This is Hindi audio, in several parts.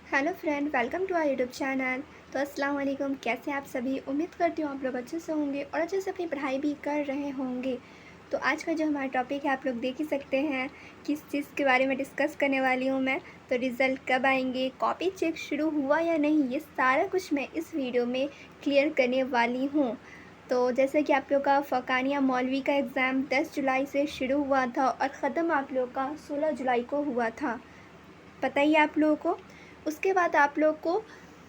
Hello friend, welcome to our YouTube channel. तो अस्सलाम वालेकुम, कैसे हैं आप सभी। उम्मीद करती हूँ आप लोग अच्छे से होंगे और अच्छे से अपनी पढ़ाई भी कर रहे होंगे। तो आज का जो हमारा टॉपिक है आप लोग देख ही सकते हैं किस चीज़ के बारे में डिस्कस करने वाली हूँ मैं। तो रिज़ल्ट कब आएंगे, कॉपी चेक शुरू हुआ या नहीं, ये सारा कुछ मैं इस वीडियो में क्लियर करने वाली हूँ। तो जैसे कि आप लोग का फ़रक़ानिया मौलवी का एग्ज़ाम 10 जुलाई से शुरू हुआ था और ख़त्म आप लोग का 16 जुलाई को हुआ था, पता ही है आप लोगों को। उसके बाद आप लोग को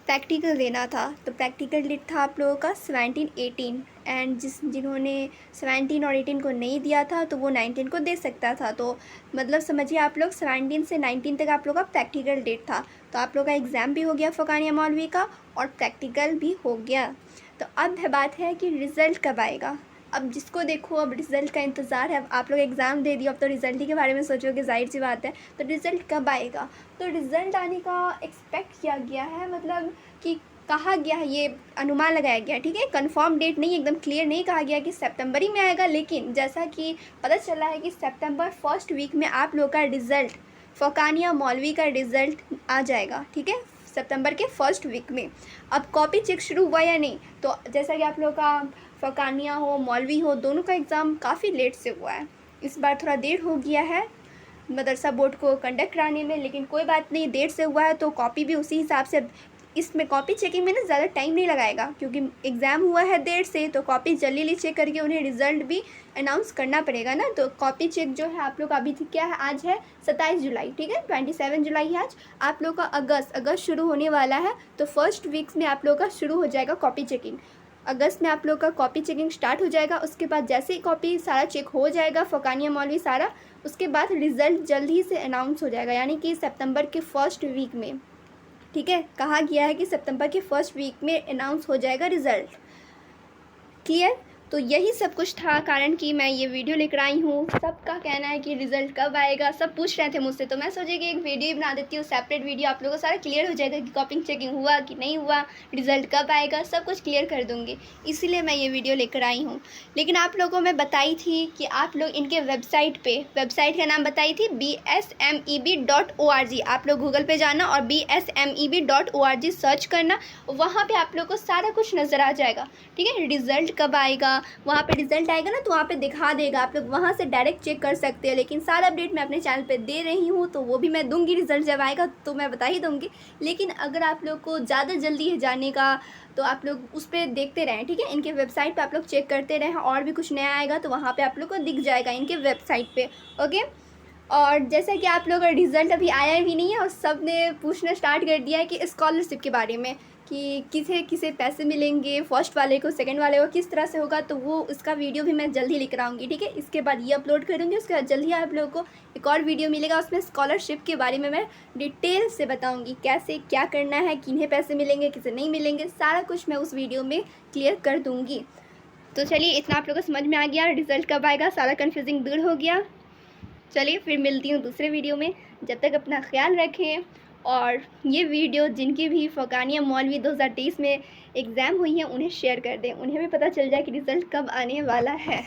प्रैक्टिकल देना था। तो प्रैक्टिकल डेट था आप लोगों का 17-18 एंड जिन्होंने 17 और 18 को नहीं दिया था तो वो 19 को दे सकता था। तो मतलब समझिए आप लोग 17 से 19 तक आप लोग का प्रैक्टिकल डेट था। तो आप लोग का एग्ज़ाम भी हो गया फ़रक़ानिया मौलवी का और प्रैक्टिकल भी हो गया। तो अब बात है कि रिज़ल्ट कब आएगा। अब जिसको देखो अब रिज़ल्ट का इंतज़ार है। अब आप लोग एग्ज़ाम दे दिए, अब तो रिज़ल्ट ही के बारे में सोचोगे, ज़ाहिर सी बात है। तो रिज़ल्ट कब आएगा, तो रिज़ल्ट आने का एक्सपेक्ट किया गया है, मतलब कि कहा गया है, ये अनुमान लगाया गया है, ठीक है। कंफर्म डेट नहीं, एकदम क्लियर नहीं कहा गया कि सितंबर ही में आएगा, लेकिन जैसा कि पता चला है कि सितंबर फर्स्ट वीक में आप लोग का रिज़ल्ट, फ़रक़ानिया मौलवी का रिज़ल्ट आ जाएगा, ठीक है, सितंबर के फर्स्ट वीक में। अब कॉपी चेक शुरू हुआ या नहीं, तो जैसा कि आप लोग का फ़रक़ानिया हो मौलवी हो, दोनों का एग्ज़ाम काफ़ी लेट से हुआ है। इस बार थोड़ा देर हो गया है मदरसा बोर्ड को कंडक्ट कराने में, लेकिन कोई बात नहीं, देर से हुआ है तो कॉपी भी उसी हिसाब से। इसमें कॉपी चेकिंग में ना ज़्यादा टाइम नहीं लगाएगा, क्योंकि एग्ज़ाम हुआ है देर से, तो कॉपी जल्दी चेक करके उन्हें रिज़ल्ट भी अनाउंस करना पड़ेगा ना। तो कॉपी चेक जो है आप लोग अभी क्या है, आज है 27 जुलाई, ठीक है, 27 जुलाई है आज। आप लोग का अगस्त शुरू होने वाला है, तो फर्स्ट वीक्स में आप लोग का शुरू हो जाएगा कॉपी चेकिंग। अगस्त में आप लोग का कॉपी चेकिंग स्टार्ट हो जाएगा। उसके बाद जैसे ही कॉपी सारा चेक हो जाएगा फ़रक़ानिया मौलवी सारा, उसके बाद रिज़ल्ट जल्दी से अनाउंस हो जाएगा, यानी कि सितंबर के फर्स्ट वीक में, ठीक है। कहा गया है कि सितंबर के फर्स्ट वीक में अनाउंस हो जाएगा रिज़ल्ट। क्लियर। तो यही सब कुछ था कारण कि मैं ये वीडियो लेकर आई हूँ। सबका कहना है कि रिज़ल्ट कब आएगा, सब पूछ रहे थे मुझसे, तो मैं सोची कि एक वीडियो ही बना देती हूँ, सेपरेट वीडियो, आप लोगों को सारा क्लियर हो जाएगा कि कॉपी चेकिंग हुआ कि नहीं हुआ, रिज़ल्ट कब आएगा, सब कुछ क्लियर कर दूँगी। इसीलिए मैं ये वीडियो लेकर आई हूँ। लेकिन आप लोगों को मैं बताई थी कि आप लोग इनके वेबसाइट का नाम बताई थी bsmeb.org। आप लोग गूगल पर जाना और bsmeb.org सर्च करना, वहाँ पर आप लोग को सारा कुछ नज़र आ जाएगा, ठीक है। रिज़ल्ट कब आएगा, वहाँ पे रिज़ल्ट आएगा ना, तो वहाँ पे दिखा देगा, आप लोग वहाँ से डायरेक्ट चेक कर सकते हैं। लेकिन सारा अपडेट मैं अपने चैनल पे दे रही हूँ, तो वो भी मैं दूंगी, रिज़ल्ट जब आएगा तो मैं बता ही दूंगी। लेकिन अगर आप लोग को ज़्यादा जल्दी है जाने का, तो आप लोग उस पर देखते रहें, ठीक है। इनके वेबसाइट पर आप लोग चेक करते रहें, और भी कुछ नया आएगा तो वहाँ पर आप लोग को दिख जाएगा इनके वेबसाइट पर, ओके। और जैसा कि आप लोग का रिज़ल्ट अभी आया भी नहीं है और सब ने पूछना स्टार्ट कर दिया है कि स्कॉलरशिप के बारे में, कि किसे किसे पैसे मिलेंगे, फर्स्ट वाले को, सेकंड वाले को किस तरह से होगा, तो वो उसका वीडियो भी मैं जल्दी लेकर आऊँगी, ठीक है। इसके बाद ये अपलोड करूँगी, उसके बाद जल्दी आप लोगों को एक और वीडियो मिलेगा, उसमें स्कॉलरशिप के बारे में मैं डिटेल से बताऊँगी, कैसे क्या करना है, किन्हें पैसे मिलेंगे, किसे नहीं मिलेंगे, सारा कुछ मैं उस वीडियो में क्लियर कर दूँगी। तो चलिए, इतना आप लोगों को समझ में आ गया, रिज़ल्ट कब आएगा, सारा कन्फ्यूजिंग दूर हो गया। चलिए फिर मिलती हूँ दूसरे वीडियो में, जब तक अपना ख्याल रखें। और ये वीडियो जिनकी भी फ़रक़ानिया मौलवी 2023 में एग्ज़ाम हुई हैं उन्हें शेयर कर दें, उन्हें भी पता चल जाए कि रिज़ल्ट कब आने वाला है।